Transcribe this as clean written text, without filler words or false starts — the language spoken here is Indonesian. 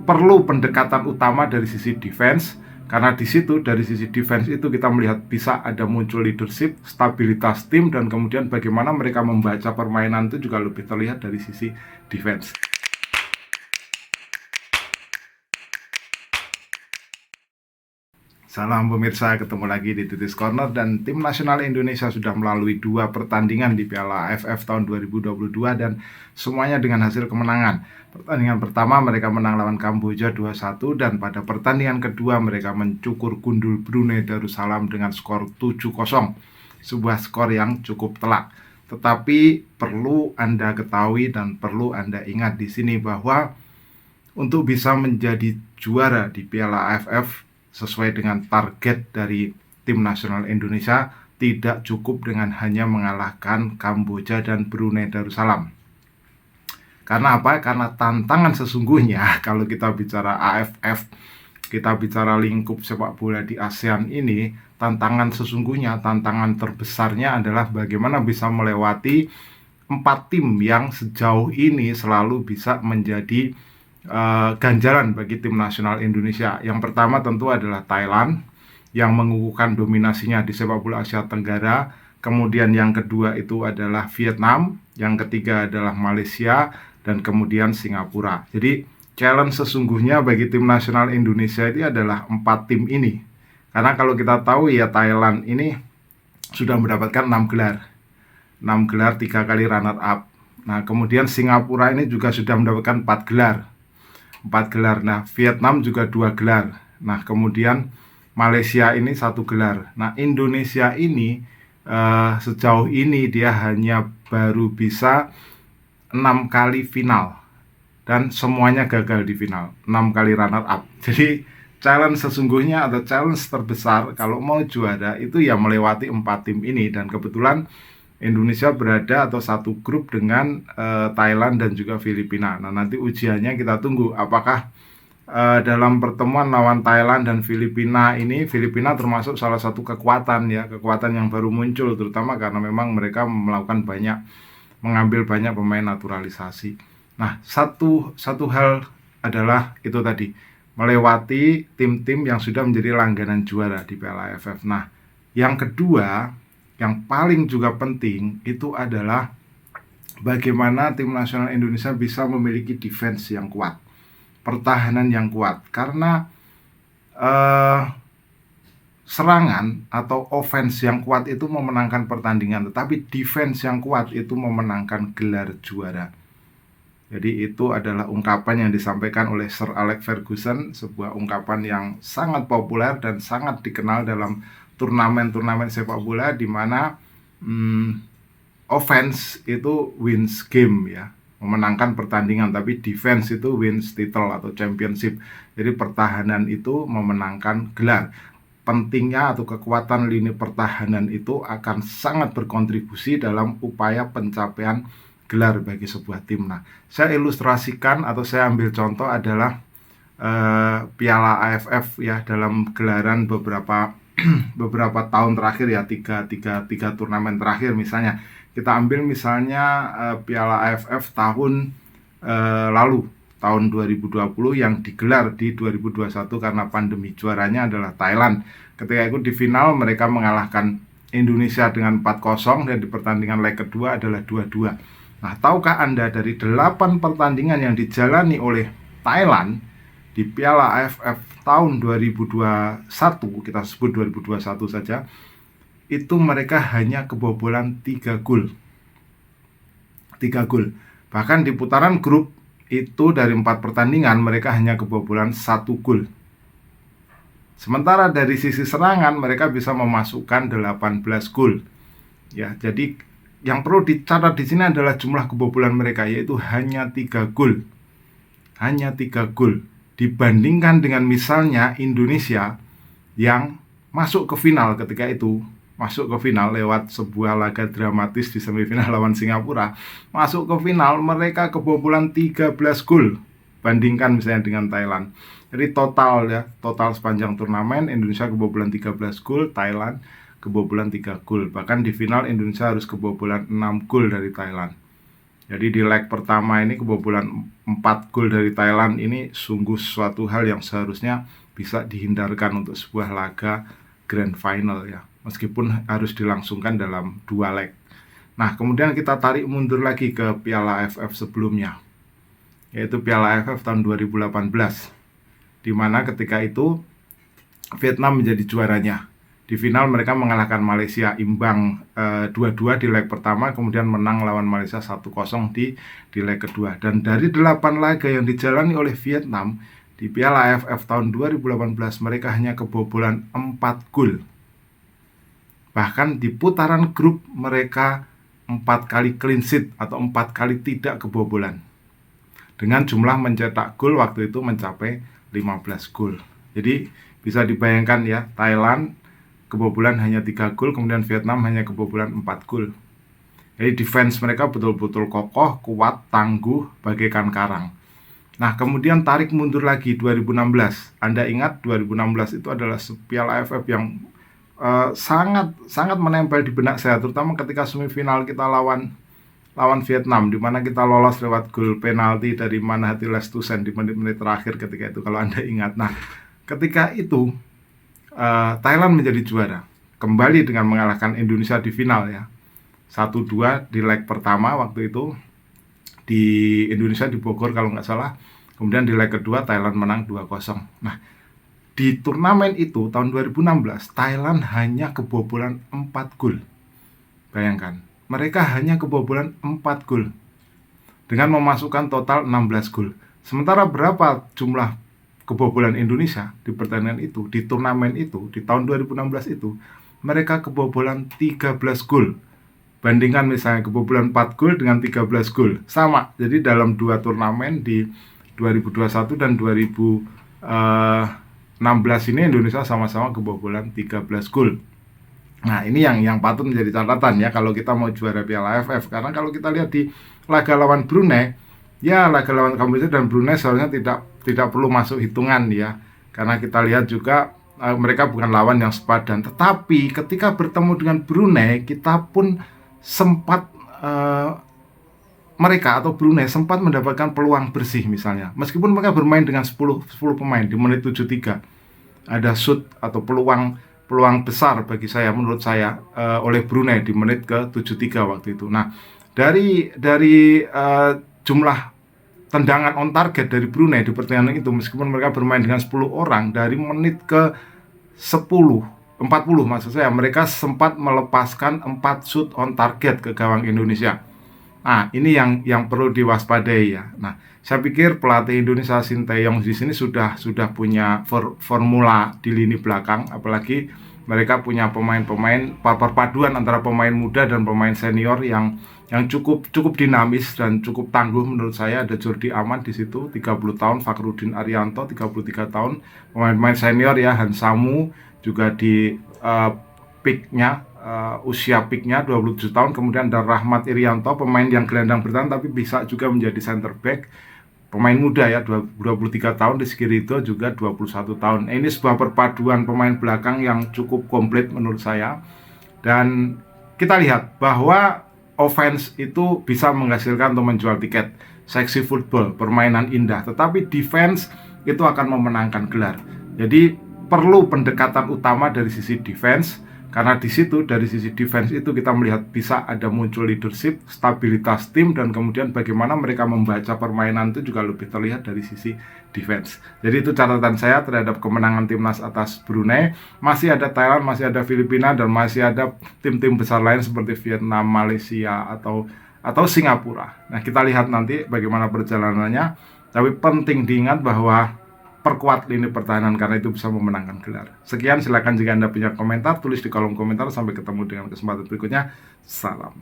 perlu pendekatan utama dari sisi defense, karena di situ dari sisi defense itu kita melihat bisa ada muncul leadership, stabilitas tim, dan kemudian bagaimana mereka membaca permainan itu juga lebih terlihat dari sisi defense. Salam pemirsa, ketemu lagi di Titis Corner, dan tim nasional Indonesia sudah melalui 2 pertandingan di Piala AFF tahun 2022 dan semuanya dengan hasil kemenangan. Pertandingan pertama mereka menang lawan Kamboja 2-1, dan pada pertandingan kedua mereka mencukur gundul Brunei Darussalam dengan skor 7-0. Sebuah skor yang cukup telak. Tetapi perlu Anda ketahui dan perlu Anda ingat di sini bahwa untuk bisa menjadi juara di Piala AFF sesuai dengan target dari tim nasional Indonesia, tidak cukup dengan hanya mengalahkan Kamboja dan Brunei Darussalam. Karena apa? Karena tantangan sesungguhnya kalau kita bicara AFF, kita bicara lingkup sepak bola di ASEAN ini, tantangan sesungguhnya, tantangan terbesarnya adalah bagaimana bisa melewati 4 tim yang sejauh ini selalu bisa menjadi ganjaran bagi tim nasional Indonesia. Yang pertama tentu adalah Thailand yang mengukuhkan dominasinya di sepak bola Asia Tenggara. Kemudian yang kedua itu adalah Vietnam, yang ketiga adalah Malaysia, dan kemudian Singapura. Jadi challenge sesungguhnya bagi tim nasional Indonesia itu adalah 4 tim ini. Karena kalau kita tahu ya, Thailand ini sudah mendapatkan 6 gelar. 6 gelar, 3 kali runner up. Nah, kemudian Singapura ini juga sudah mendapatkan 4 gelar. 4 gelar. Nah, Vietnam juga 2 gelar. Nah, kemudian Malaysia ini 1 gelar. Nah, Indonesia ini sejauh ini dia hanya baru bisa 6 kali final, dan semuanya gagal di final. 6 kali runner up. Jadi challenge sesungguhnya atau challenge terbesar kalau mau juara itu ya melewati 4 tim ini. Dan kebetulan Indonesia berada atau satu grup dengan Thailand dan juga Filipina. Nah, nanti ujiannya kita tunggu apakah dalam pertemuan lawan Thailand dan Filipina ini, Filipina termasuk salah satu kekuatan ya, kekuatan yang baru muncul, terutama karena memang mereka mengambil banyak pemain naturalisasi. Nah, satu hal adalah itu tadi, melewati tim-tim yang sudah menjadi langganan juara di Piala AFF. Nah, yang kedua, yang paling juga penting itu adalah bagaimana tim nasional Indonesia bisa memiliki defense yang kuat, pertahanan yang kuat. Karena serangan atau offense yang kuat itu memenangkan pertandingan, tetapi defense yang kuat itu memenangkan gelar juara. Jadi itu adalah ungkapan yang disampaikan oleh Sir Alex Ferguson, sebuah ungkapan yang sangat populer dan sangat dikenal dalam turnamen-turnamen sepak bola, di mana offense itu wins game ya, memenangkan pertandingan, tapi defense itu wins title atau championship. Jadi pertahanan itu memenangkan gelar. Pentingnya atau kekuatan lini pertahanan itu akan sangat berkontribusi dalam upaya pencapaian gelar bagi sebuah tim. Nah, saya ilustrasikan atau saya ambil contoh adalah Piala AFF ya, dalam gelaran beberapa tahun terakhir ya, tiga turnamen terakhir. Misalnya kita ambil misalnya Piala AFF tahun lalu, tahun 2020 yang digelar di 2021 karena pandemi. Juaranya adalah Thailand. Ketika itu di final mereka mengalahkan Indonesia dengan 4-0, dan di pertandingan leg kedua adalah 2-2. Nah, tahukah Anda dari 8 pertandingan yang dijalani oleh Thailand di Piala AFF tahun 2021, kita sebut 2021 saja, itu mereka hanya kebobolan 3 gol. 3 gol. Bahkan di putaran grup itu dari 4 pertandingan mereka hanya kebobolan 1 gol. Sementara dari sisi serangan mereka bisa memasukkan 18 gol. Ya, jadi yang perlu dicatat di sini adalah jumlah kebobolan mereka, yaitu hanya 3 gol. Hanya 3 gol. Dibandingkan dengan misalnya Indonesia yang masuk ke final ketika itu, masuk ke final lewat sebuah laga dramatis di semifinal lawan Singapura. Masuk ke final mereka kebobolan 13 gol, bandingkan misalnya dengan Thailand. Jadi total sepanjang turnamen Indonesia kebobolan 13 gol, Thailand kebobolan 3 gol. Bahkan di final Indonesia harus kebobolan 6 gol dari Thailand. Jadi di leg pertama ini kebobolan 4 gol dari Thailand ini sungguh suatu hal yang seharusnya bisa dihindarkan untuk sebuah laga grand final ya. Meskipun harus dilangsungkan dalam 2 leg. Nah, kemudian kita tarik mundur lagi ke Piala AFF sebelumnya, yaitu Piala AFF tahun 2018, di mana ketika itu Vietnam menjadi juaranya. Di final mereka mengalahkan Malaysia imbang 2-2 di leg pertama, kemudian menang lawan Malaysia 1-0 di leg kedua. Dan dari 8 laga yang dijalani oleh Vietnam di Piala AFF tahun 2018, mereka hanya kebobolan 4 gol. Bahkan di putaran grup mereka 4 kali clean sheet atau 4 kali tidak kebobolan. Dengan jumlah mencetak gol waktu itu mencapai 15 gol. Jadi bisa dibayangkan ya, Thailand kebobolan hanya 3 gol, kemudian Vietnam hanya kebobolan 4 gol. Jadi defense mereka betul-betul kokoh, kuat, tangguh, bagaikan karang. Nah, kemudian tarik mundur lagi 2016. Anda ingat 2016 itu adalah Piala AFF yang sangat menempel di benak saya, terutama ketika semifinal kita lawan Vietnam, di mana kita lolos lewat gol penalti dari Manhati Lestusen di menit-menit terakhir ketika itu, kalau Anda ingat. Nah, ketika itu Thailand menjadi juara kembali dengan mengalahkan Indonesia di final ya, 1-2 di leg pertama waktu itu di Indonesia di Bogor kalau nggak salah. Kemudian di leg kedua Thailand menang 2-0. Nah, di turnamen itu tahun 2016 Thailand hanya kebobolan 4 gol. Bayangkan, mereka hanya kebobolan 4 gol dengan memasukkan total 16 gol. Sementara berapa jumlah kebobolan Indonesia di pertandingan itu, di turnamen itu, di tahun 2016 itu, mereka kebobolan 13 gol. Bandingkan misalnya kebobolan 4 gol dengan 13 gol, sama. Jadi dalam 2 turnamen di 2021 dan 2016 ini Indonesia sama-sama kebobolan 13 gol. Nah, ini yang patut menjadi catatan ya kalau kita mau juara Piala AFF. Karena kalau kita lihat di laga lawan Brunei, ya laga lawan Kamboja dan Brunei seharusnya tidak perlu masuk hitungan ya, karena kita lihat juga mereka bukan lawan yang sepadan. Tetapi ketika bertemu dengan Brunei, kita pun sempat mereka atau Brunei sempat mendapatkan peluang bersih misalnya. Meskipun mereka bermain dengan 10 pemain di menit 73, ada shoot atau peluang besar bagi saya, menurut saya, oleh Brunei di menit ke 73 waktu itu. Nah, dari jumlah tendangan on target dari Brunei di pertandingan itu, meskipun mereka bermain dengan 10 orang, dari menit ke 40 maksud saya, mereka sempat melepaskan 4 shoot on target ke gawang Indonesia. Nah, ini yang perlu diwaspadai ya. Nah, saya pikir pelatih Indonesia Sinteyong di sini sudah punya formula di lini belakang, apalagi mereka punya pemain-pemain perpaduan antara pemain muda dan pemain senior yang cukup dinamis dan cukup tangguh menurut saya. Ada Jordi Amat di situ 30 tahun, Fakhrudin Arianto 33 tahun, pemain-pemain senior ya, Hansamu juga di usia peaknya 27 tahun. Kemudian ada Rahmat Irianto, pemain yang gelandang bertahan tapi bisa juga menjadi center back, pemain muda ya, 23 tahun. Di Skirito juga 21 tahun. Ini sebuah perpaduan pemain belakang yang cukup komplit menurut saya. Dan kita lihat bahwa offense itu bisa menghasilkan atau menjual tiket, seksi football, permainan indah, tetapi defense itu akan memenangkan gelar. Jadi perlu pendekatan utama dari sisi defense, karena di situ dari sisi defense itu kita melihat bisa ada muncul leadership, stabilitas tim, dan kemudian bagaimana mereka membaca permainan itu juga lebih terlihat dari sisi defense. Jadi itu catatan saya terhadap kemenangan timnas atas Brunei. Masih ada Thailand, masih ada Filipina, dan masih ada tim-tim besar lain seperti Vietnam, Malaysia, atau Singapura. Nah, kita lihat nanti bagaimana perjalanannya. Tapi penting diingat bahwa perkuat lini pertahanan, karena itu bisa memenangkan gelar. Sekian, silakan jika Anda punya komentar, tulis di kolom komentar. Sampai ketemu dengan kesempatan berikutnya. Salam.